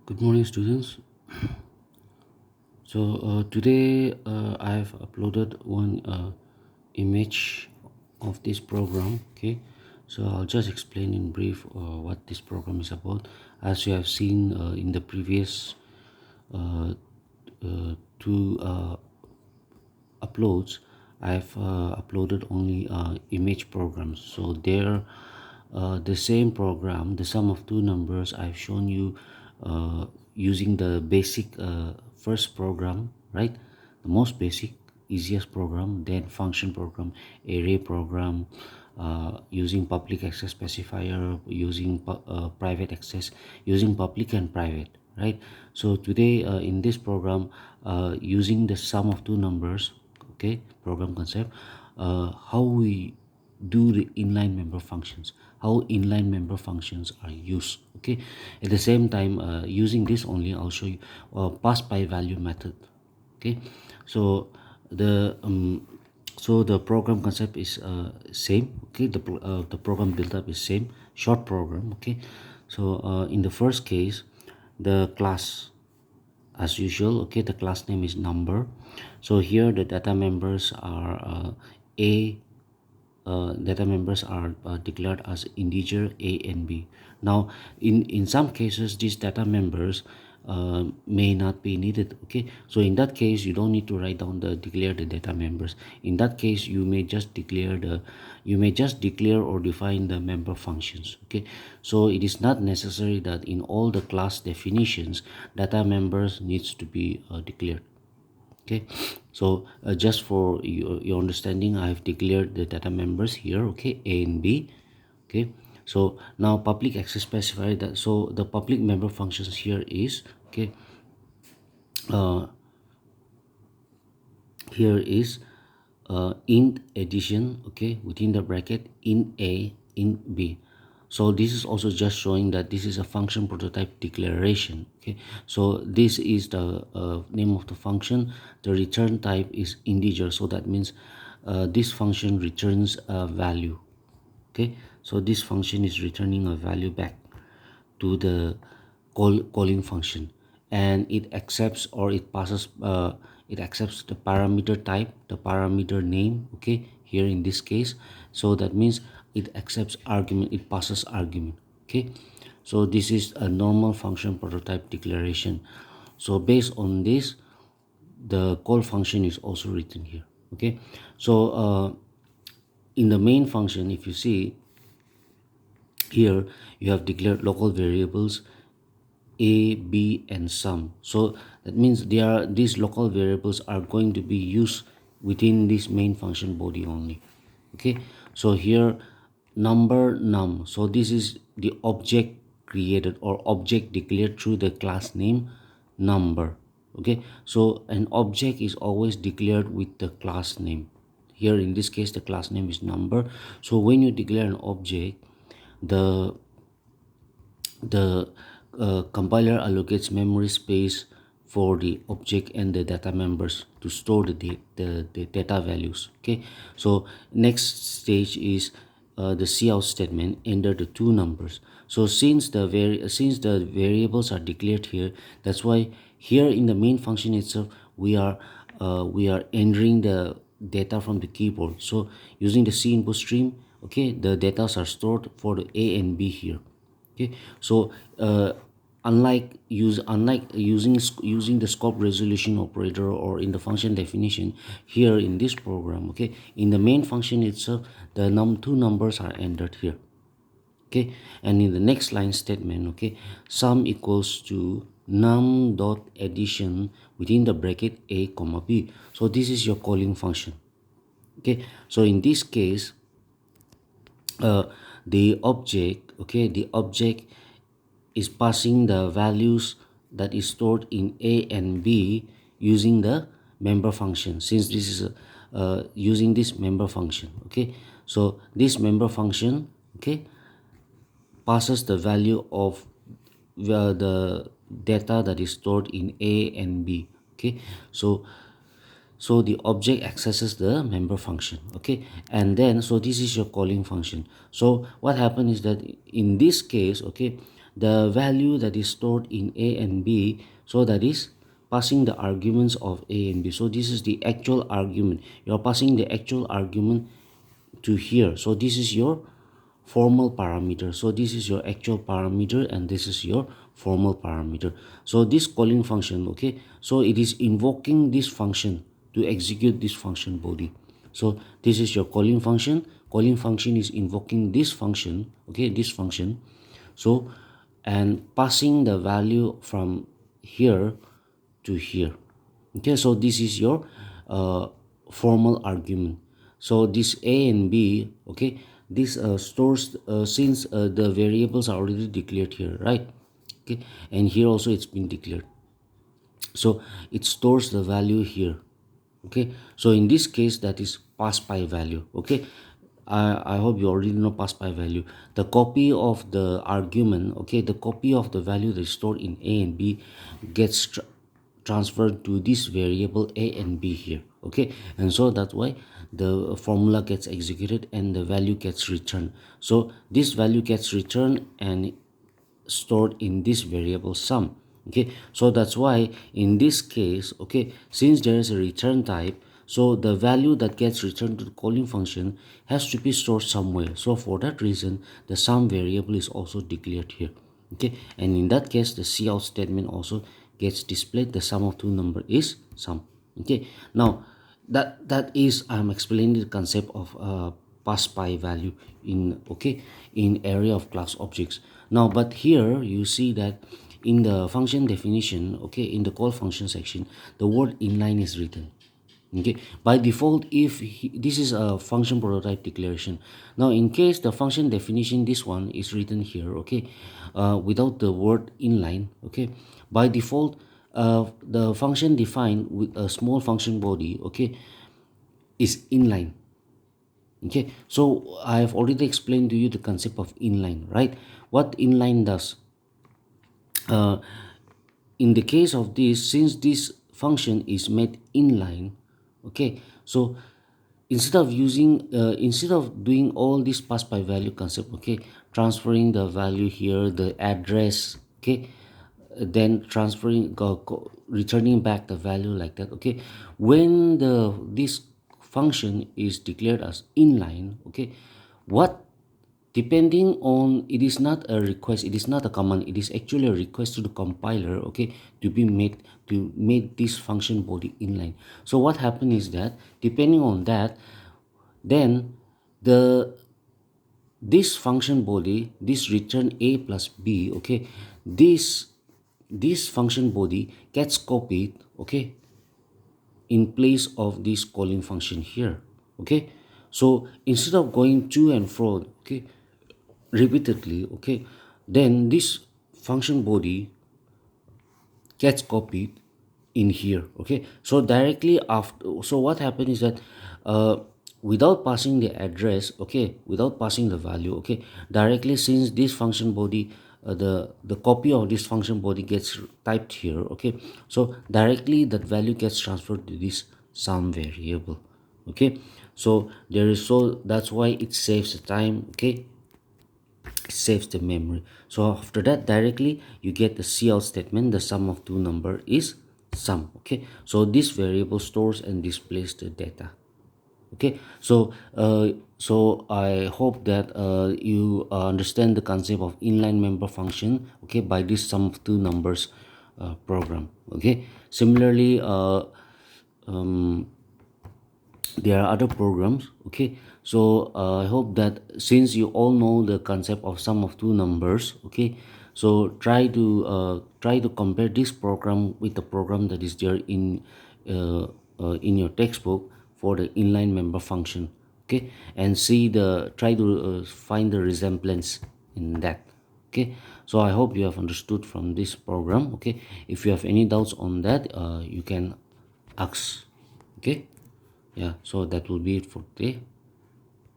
Good morning, students. Today I've uploaded one image of this program. Okay, so I'll just explain in brief what this program is about. As you have seen in the previous uh, two uploads, I've uploaded only image programs. So there, the same program, the sum of two numbers, I've shown you using the basic first program, right? The most basic, easiest program, then function program, array program, using public access specifier, using private access, using public and private, right? So today in this program, using the sum of two numbers, okay, program concept, how we do the inline member functions, how inline member functions are used. Okay, at the same time, using this only, I'll show you pass by value method. Okay, so the the program concept is same. Okay, the program build up is same, short program. Okay, so in the first case, the class, as usual, okay, the class name is number. So here the data members are a data members are declared as integer a and b. Now in some cases these data members may not be needed. Okay, so in that case you don't need to write down the declare the data members. In that case you may just declare or define the member functions. Okay, so it is not necessary that in all the class definitions data members needs to be declared. Okay, so just for your understanding, I have declared the data members here, okay, a and b. Okay, so now public access specifier, that so the public member functions here is, okay, uh, here is int addition, okay, within the bracket in a in b. So this is also just showing that this is a function prototype declaration. Okay, so this is the name of the function. The return type is integer, so that means this function returns a value. Okay, so this function is returning a value back to the calling function, and it accepts or it passes it accepts the parameter type, the parameter name, okay, here in this case. So that means it accepts argument, it passes argument. Okay, so this is a normal function prototype declaration. So based on this, the call function is also written here. Okay, so in the main function, if you see here, you have declared local variables a, b, and sum. So that means these local variables are going to be used within this main function body only. Okay, so here number num, so this is the object created or object declared through the class name number. Okay, so an object is always declared with the class name. Here in this case the class name is number. So when you declare an object, the compiler allocates memory space for the object and the data members to store the data values. Okay, so next stage is the cout statement, enter the two numbers. So since the variables are declared here, that's why here in the main function itself we are entering the data from the keyboard. So using the c input stream, okay, the data are stored for the a and b here. Okay, so unlike using the scope resolution operator or in the function definition here in this program, okay, in the main function itself the two numbers are entered here. Okay, and in the next line statement, okay, sum equals to num dot addition within the bracket a comma b. So this is your calling function. Okay, so in this case the object, okay, the object is passing the values that is stored in a and b using the member function, since this is using this member function. Okay, so this member function, okay, passes the value of the data that is stored in a and b. Okay, so the object accesses the member function. Okay, and then so this is your calling function. So what happened is that in this case, okay, the value that is stored in A and B, so that is passing the arguments of A and B. So this is the actual argument. You're passing the actual argument to here. So this is your formal parameter. So this is your actual parameter and this is your formal parameter. So this calling function, okay, so it is invoking this function to execute this function body. So this is your calling function. Calling function is invoking this function, okay, this function. So and passing the value from here to here. Okay, so this is your formal argument. So this A and B, okay, this stores since the variables are already declared here, right? Okay, and here also it's been declared, so it stores the value here. Okay, so in this case that is pass by value. Okay, I hope you already know pass by value. The copy of the argument, okay, the copy of the value that is stored in A and B gets transferred to this variable A and B here. Okay, and so that's why the formula gets executed and the value gets returned. So this value gets returned and stored in this variable sum. Okay, so that's why in this case, okay, since there is a return type, so the value that gets returned to the calling function has to be stored somewhere. So for that reason, the sum variable is also declared here. Okay, and in that case, the cout statement also gets displayed. The sum of two number is sum. Okay, now that is I'm explaining the concept of pass by value in, okay, in area of class objects. Now but here you see that in the function definition, okay, in the call function section, the word inline is written. Okay, by default, if this is a function prototype declaration. Now in case the function definition, this one is written here, okay, without the word inline, okay, by default the function defined with a small function body, okay, is inline. Okay, so I have already explained to you the concept of inline, right? What inline does, uh, in the case of this, since this function is made inline, okay, so instead of doing all this pass by value concept, okay, transferring the value here, the address, okay, then transferring returning back the value like that, okay, when this function is declared as inline, okay, what, depending on, it is not a request, it is not a command, it is actually a request to the compiler, okay, to be made, to make this function body inline. So what happened is that depending on that, then the this function body, this return A plus B, okay, this function body gets copied, okay, in place of this calling function here. Okay, so instead of going to and fro, okay, repeatedly, okay, then this function body gets copied in here. Okay, so directly after, so what happened is that without passing the address, okay, without passing the value, okay, directly, since this function body, the copy of this function body gets typed here, okay, so directly that value gets transferred to this sum variable. Okay, so there is, so that's why it saves the time, okay, saves the memory. So after that, directly you get the cout statement, the sum of two number is sum. Okay, so this variable stores and displays the data. Okay, so so I hope that you understand the concept of inline member function, okay, by this sum of two numbers program. Okay, similarly um, there are other programs. Okay, so I hope that since you all know the concept of sum of two numbers, okay, so try to compare this program with the program that is there in your textbook for the inline member function. Okay, and see the, try to find the resemblance in that. Okay, so I hope you have understood from this program. Okay, if you have any doubts on that, you can ask. Okay, yeah, so that will be it for today.